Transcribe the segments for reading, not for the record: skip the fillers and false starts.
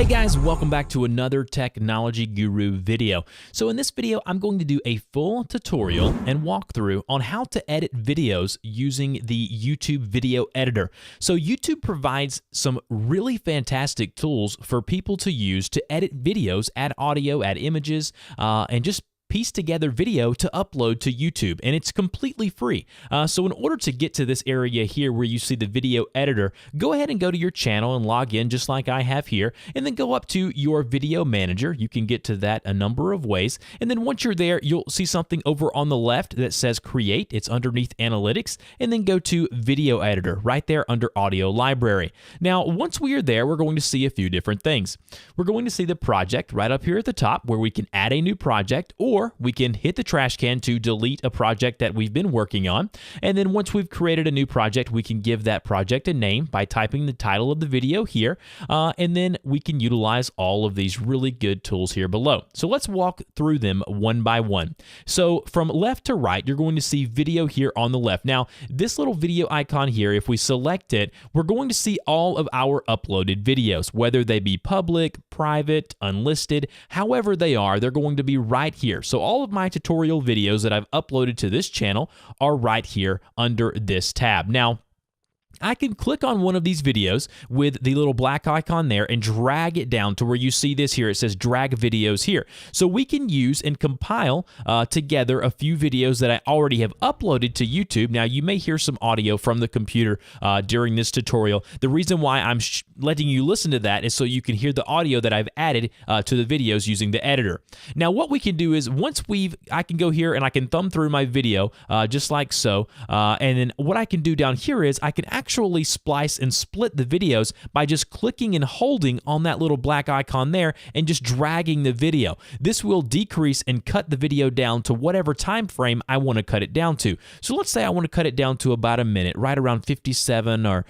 Guys, welcome back to another Technology Guru video. So in this video, I'm going to do a full tutorial and walkthrough on how to edit videos using the YouTube video editor. So YouTube provides some really fantastic tools for people to use to edit videos, add audio, add images, and just piece together video to upload to YouTube, and it's completely free. So in order to get to this area here where you see the video editor, go ahead and go to your channel and log in just like I have here, and then go up to your video manager. You can get to that a number of ways, and then once you're there, you'll see something over on the left that says Create. It's underneath Analytics, and then go to Video Editor right there under Audio Library. Now, once we are there, we're going to see a few different things. We're going to see the project right up here at the top where we can add a new project, or we can hit the trash can to delete a project that we've been working on. And then once we've created a new project, we can give that project a name by typing the title of the video here. And then we can utilize all of these really good tools here below. So let's walk through them one by one. So from left to right, you're going to see video here on the left. Now, this little video icon here, if we select it, we're going to see all of our uploaded videos, whether they be public, private, unlisted, however they are, they're going to be right here. So all of my tutorial videos that I've uploaded to this channel are right here under this tab. Now, I can click on one of these videos with the little black icon there and drag it down to where you see this here. It says drag videos here. So we can use and compile together a few videos that I already have uploaded to YouTube. Now, you may hear some audio from the computer during this tutorial. The reason why I'm letting you listen to that is so you can hear the audio that I've added to the videos using the editor. Now, what we can do is I can go here and I can thumb through my video just like so. And then what I can do down here is I can actually splice and split the videos by just clicking and holding on that little black icon there and just dragging the video. This will decrease and cut the video down to whatever time frame I want to cut it down to. So let's say I want to cut it down to about a minute, right around 57 or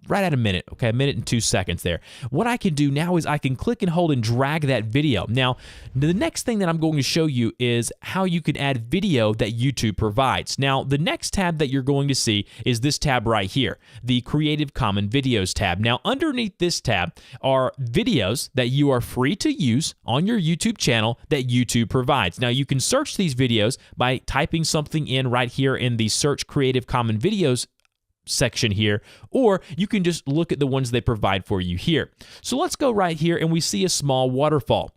right at a minute, okay, a minute and 2 seconds there. What I can do now is I can click and hold and drag that video. Now, the next thing that I'm going to show you is how you can add video that YouTube provides. Now, the next tab that you're going to see is this tab right here, the Creative Commons Videos tab. Now, underneath this tab are videos that you are free to use on your YouTube channel that YouTube provides. Now, you can search these videos by typing something in right here in the Search Creative Commons Videos section here, or you can just look at the ones they provide for you here. So let's go right here and we see a small waterfall.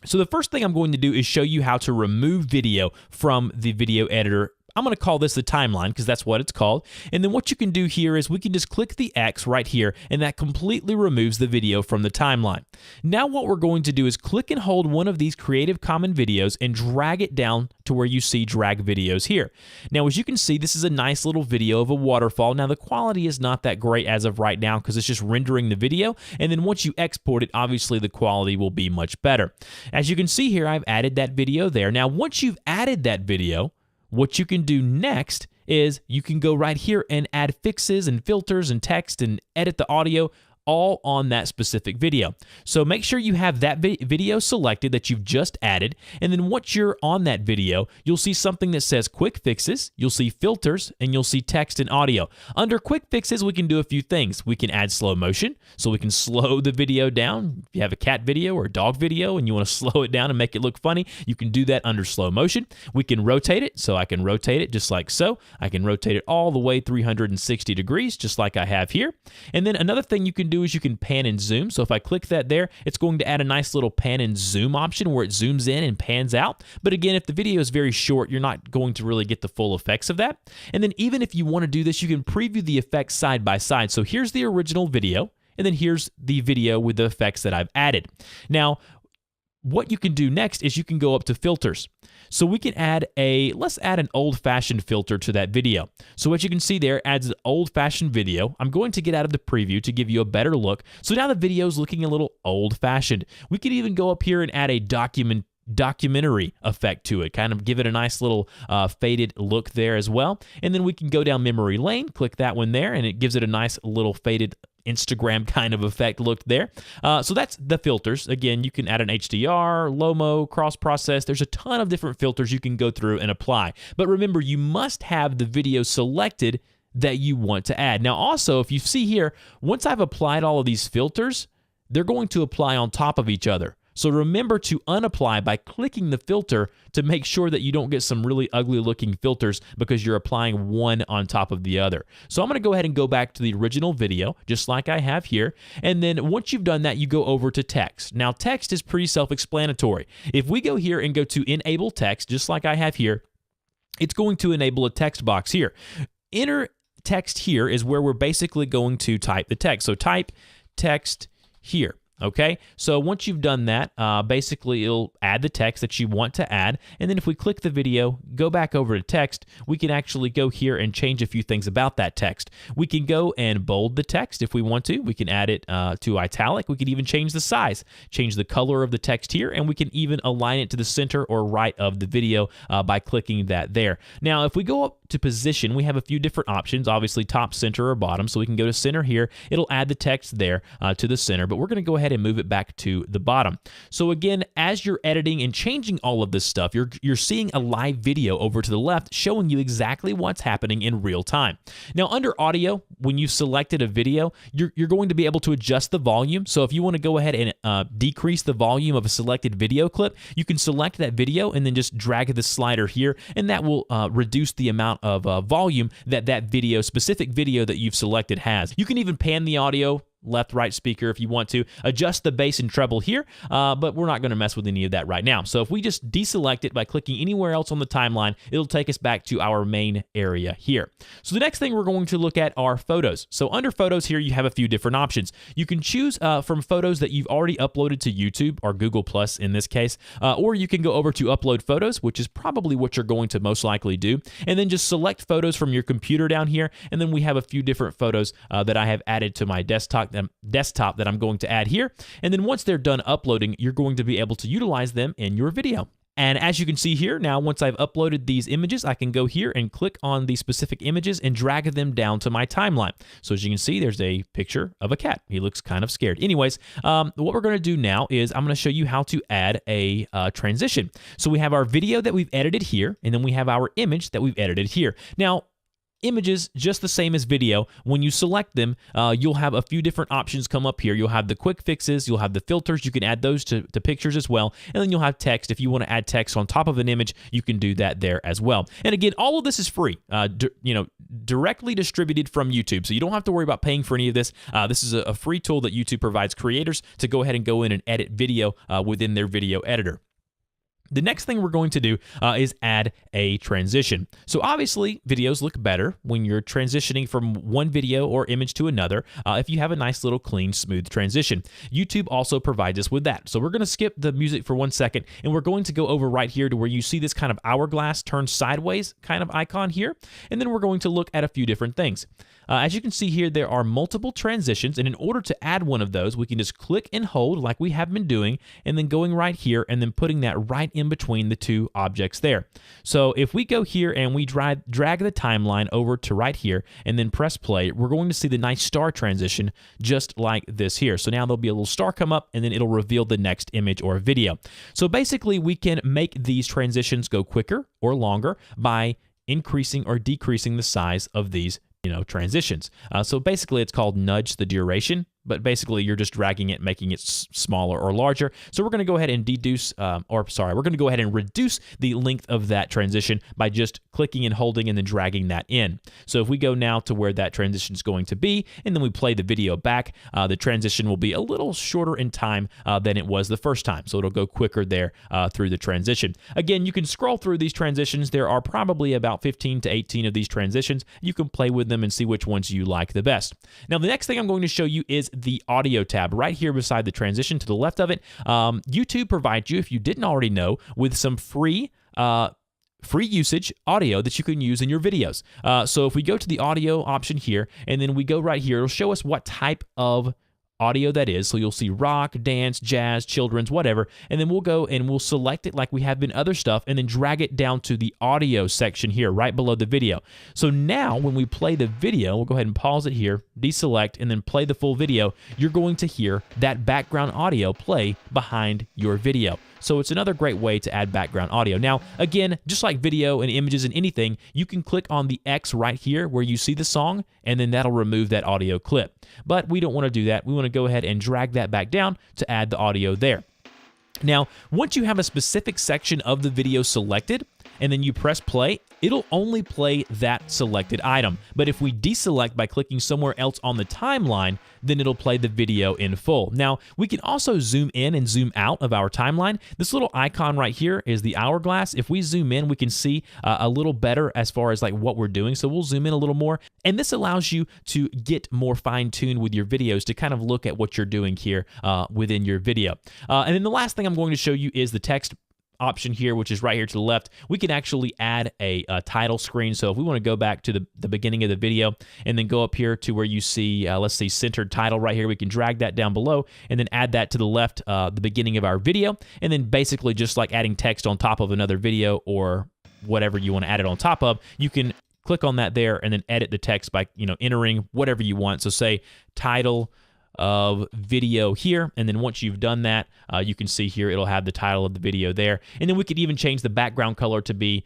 So the first thing I'm going to do is show you how to remove video from the video editor. I'm going to call this the timeline because that's what it's called. And then what you can do here is we can just click the X right here, and that completely removes the video from the timeline. Now what we're going to do is click and hold one of these Creative Commons videos and drag it down to where you see drag videos here. Now, as you can see, this is a nice little video of a waterfall. Now, the quality is not that great as of right now because it's just rendering the video. And then once you export it, obviously the quality will be much better. As you can see here, I've added that video there. Now, once you've added that video, what you can do next is you can go right here and add fixes and filters and text and edit the audio all on that specific video. So make sure you have that video selected that you've just added, and then once you're on that video, you'll see something that says Quick Fixes, you'll see Filters, and you'll see Text and Audio. Under Quick Fixes, we can do a few things. We can add slow motion, so we can slow the video down. If you have a cat video or a dog video and you want to slow it down and make it look funny, you can do that under slow motion. We can rotate it, so I can rotate it just like so. I can rotate it all the way 360 degrees, just like I have here. And then another thing you can do is you can pan and zoom. So if I click that there, it's going to add a nice little pan and zoom option where it zooms in and pans out. But again, if the video is very short, you're not going to really get the full effects of that. And then even if you want to do this, you can preview the effects side by side. So here's the original video, and then here's the video with the effects that I've added. Now, what you can do next is you can go up to filters. So we can let's add an old-fashioned filter to that video. So what you can see there adds an old-fashioned video. I'm going to get out of the preview to give you a better look. So now the video is looking a little old-fashioned. We could even go up here and add a documentary effect to it, kind of give it a nice little faded look there as well. And then we can go down memory lane, click that one there, and it gives it a nice little faded Instagram kind of effect look there. So that's the filters. Again, you can add an HDR, Lomo, cross process. There's a ton of different filters you can go through and apply. But remember, you must have the video selected that you want to add. Now also, if you see here, once I've applied all of these filters, they're going to apply on top of each other. So remember to unapply by clicking the filter to make sure that you don't get some really ugly looking filters because you're applying one on top of the other. So I'm going to go ahead and go back to the original video, just like I have here. And then once you've done that, you go over to text. Now, text is pretty self-explanatory. If we go here and go to enable text, just like I have here, it's going to enable a text box here. Enter text here is where we're basically going to type the text. So type text here. Okay, so once you've done that, basically it'll add the text that you want to add, and then if we click the video, go back over to text, we can actually go here and change a few things about that text. We can go and bold the text if we want to. We can add it to italic. We can even change the size, change the color of the text here, and we can even align it to the center or right of the video by clicking that there. Now, if we go up to position, we have a few different options, obviously top, center, or bottom, so we can go to center here. It'll add the text there to the center, but we're going to go ahead and move it back to the bottom. So again, as you're editing and changing all of this stuff, you're seeing a live video over to the left showing you exactly what's happening in real time. Now, under audio, when you've selected a video, you're going to be able to adjust the volume. So if you want to go ahead and decrease the volume of a selected video clip, you can select that video and then just drag the slider here, and that will reduce the amount of volume that specific video that you've selected has. You can even pan the audio left, right speaker if you want to. Adjust the bass and treble here, but we're not going to mess with any of that right now. So if we just deselect it by clicking anywhere else on the timeline, it'll take us back to our main area here. So the next thing we're going to look at are photos. So under photos here, you have a few different options. You can choose from photos that you've already uploaded to YouTube or Google Plus in this case, or you can go over to upload photos, which is probably what you're going to most likely do, and then just select photos from your computer down here, and then we have a few different photos that I have added to my desktop that I'm going to add here. And then once they're done uploading, you're going to be able to utilize them in your video. And as you can see here, now once I've uploaded these images, I can go here and click on the specific images and drag them down to my timeline. So as you can see, there's a picture of a cat. He looks kind of scared. Anyways, what we're going to do now is I'm going to show you how to add a transition. So we have our video that we've edited here, and then we have our image that we've edited here. Now, images, just the same as video, when you select them, you'll have a few different options come up here. You'll have the quick fixes, you'll have the filters, you can add those to pictures as well, and then you'll have text. If you want to add text on top of an image, you can do that there as well. And again, all of this is free, directly distributed from YouTube, so you don't have to worry about paying for any of this. This is a free tool that YouTube provides creators to go ahead and go in and edit video within their video editor. The next thing we're going to do is add a transition. So obviously, videos look better when you're transitioning from one video or image to another if you have a nice little clean, smooth transition. YouTube also provides us with that. So we're going to skip the music for 1 second, and we're going to go over right here to where you see this kind of hourglass turned sideways kind of icon here, and then we're going to look at a few different things. As you can see here, there are multiple transitions, and in order to add one of those, we can just click and hold like we have been doing, and then going right here and then putting that right in between the two objects there. So if we go here and we drag the timeline over to right here and then press play, we're going to see the nice star transition just like this here. So now there'll be a little star come up, and then it'll reveal the next image or video. So basically, we can make these transitions go quicker or longer by increasing or decreasing the size of these transitions. So basically, it's called nudge the duration, but basically you're just dragging it, making it smaller or larger. So we're going to go ahead and we're going to go ahead and reduce the length of that transition by just clicking and holding and then dragging that in. So if we go now to where that transition is going to be, and then we play the video back, the transition will be a little shorter in time than it was the first time. So it'll go quicker there through the transition. Again, you can scroll through these transitions. There are probably about 15 to 18 of these transitions. You can play with them and see which ones you like the best. Now, the next thing I'm going to show you is the audio tab right here beside the transition to the left of it. YouTube provides you, if you didn't already know, with some free usage audio that you can use in your videos. So if we go to the audio option here, and then we go right here, it'll show us what type of audio that is. So you'll see rock, dance, jazz, children's, whatever, and then we'll go and we'll select it like we have been other stuff, and then drag it down to the audio section here right below the video. So now when we play the video, we'll go ahead and pause it here, deselect, and then play the full video. You're going to hear that background audio play behind your video. So it's another great way to add background audio. Now, again, just like video and images and anything, you can click on the X right here where you see the song, and then that'll remove that audio clip. But we don't want to do that. We want to go ahead and drag that back down to add the audio there. Now, once you have a specific section of the video selected, and then you press play, it'll only play that selected item. But if we deselect by clicking somewhere else on the timeline, then it'll play the video in full. Now, we can also zoom in and zoom out of our timeline. This little icon right here is the hourglass. If we zoom in, we can see a little better as far as like what we're doing. So we'll zoom in a little more. And this allows you to get more fine-tuned with your videos to kind of look at what you're doing here within your video. And then the last thing I'm going to show you is the text option here, which is right here to the left. We can actually add a title screen. So if we want to go back to the beginning of the video and then go up here to where you see, let's see, centered title right here, we can drag that down below and then add that to the left, the beginning of our video. And then basically just like adding text on top of another video or whatever you want to add it on top of, you can click on that there and then edit the text by, entering whatever you want. So say title of video here, and then once you've done that, you can see here it'll have the title of the video there, and then we could even change the background color to be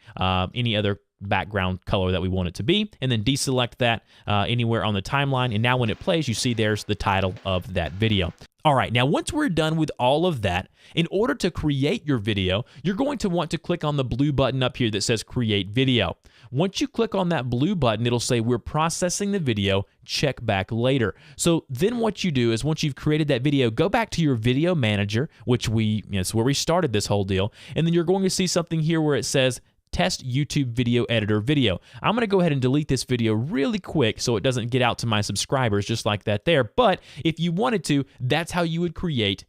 any other background color that we want it to be, and then deselect that anywhere on the timeline, and now when it plays, you see there's the title of that video. All right, now once we're done with all of that, in order to create your video, you're going to want to click on the blue button up here that says Create Video. Once you click on that blue button, it'll say we're processing the video, check back later. So then what you do is once you've created that video, go back to your video manager, which it's where we started this whole deal, and then you're going to see something here where it says Test YouTube Video Editor Video. I'm going to go ahead and delete this video really quick so it doesn't get out to my subscribers just like that there. But if you wanted to, that's how you would create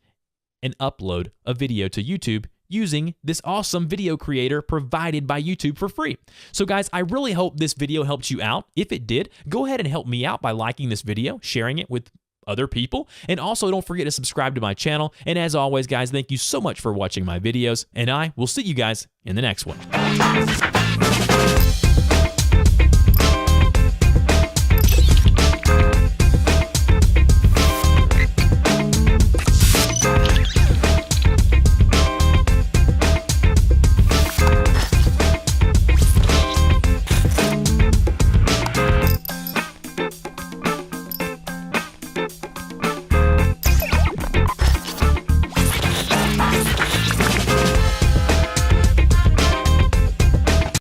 and upload a video to YouTube using this awesome video creator provided by YouTube for free. So guys, I really hope this video helped you out. If it did, go ahead and help me out by liking this video, sharing it with other people, and also don't forget to subscribe to my channel. And as always, guys, thank you so much for watching my videos, and I will see you guys in the next one.